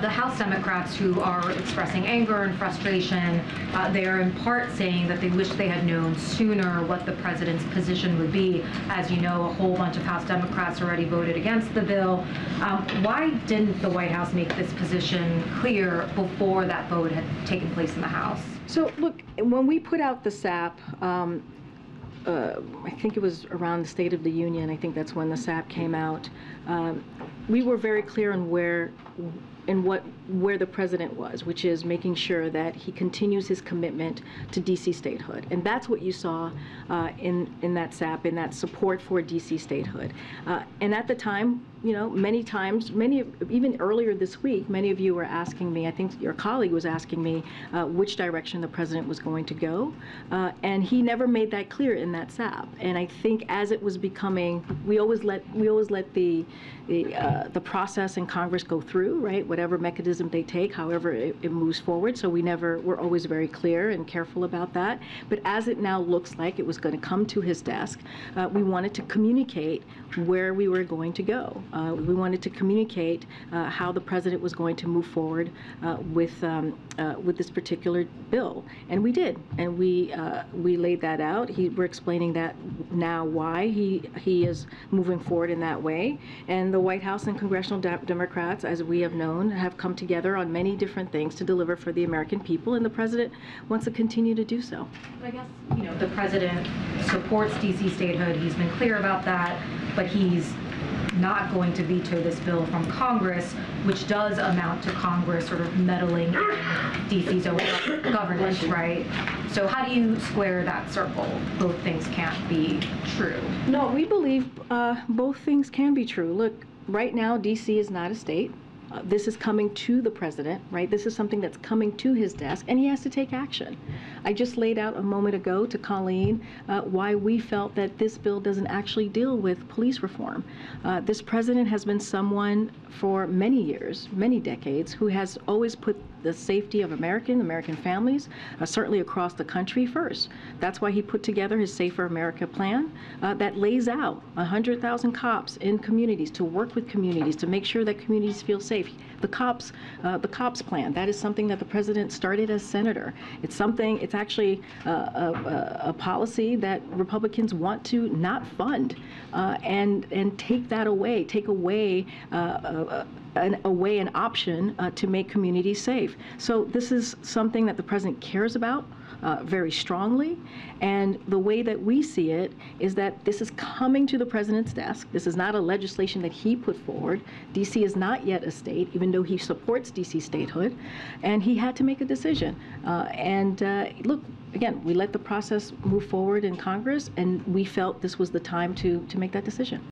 The House Democrats who are expressing anger and frustration, they are in part saying that they wish they had known sooner what the president's position would be. As you know, a whole bunch of House Democrats already voted against the bill. Why didn't the White House make this position clear before that vote had taken place in the House? So look, when we put out the SAP, I think it was around the State of the Union, I think that's when the SAP came out, we were very clear on where the president was, which is making sure that he continues his commitment to DC statehood. And that's what you saw in that SAP, in that support for DC statehood. And at the time, you know, many times, even earlier this week, many of you were asking me, I think your colleague was asking me which direction the president was going to go. And he never made that clear in that SAP. And I think as it was becoming, we always let the process in Congress go through, right? Whatever mechanism they take, however it moves forward. So we're always very clear and careful about that. But as it now looks like it was going to come to his desk, we wanted to communicate where we were going to go. We wanted to communicate how the president was going to move forward with this particular bill, and we did, and we laid that out. We're explaining that now why he is moving forward in that way, and the White House and congressional Democrats, as we have known, have come together on many different things to deliver for the American people, and the president wants to continue to do so. But I guess, you know, the president supports DC statehood. He's been clear about that, but he's not going to veto this bill from Congress, which does amount to Congress sort of meddling in DC's own governance, right? So how do you square that circle? Both things can't be true. No, we believe both things can be true. Look, right now, DC is not a state. This is coming to the president, right? This is something that's coming to his desk, and he has to take action. I just laid out a moment ago to Colleen why we felt that this bill doesn't actually deal with police reform. This president has been someone for many years, many decades, who has always put the safety of American families, certainly across the country, first. That's why he put together his Safer America plan that lays out 100,000 cops in communities to work with communities to make sure that communities feel safe. The cops plan, that is something that the president started as senator. It's actually a policy that Republicans want to not fund and take away an option to make communities safe. So this is something that the president cares about very strongly, and the way that we see it is that this is coming to the president's desk. This is not a legislation that he put forward. DC is not yet a state, even though he supports DC statehood, and he had to make a decision. Look, again, we let the process move forward in Congress, and we felt this was the time to make that decision.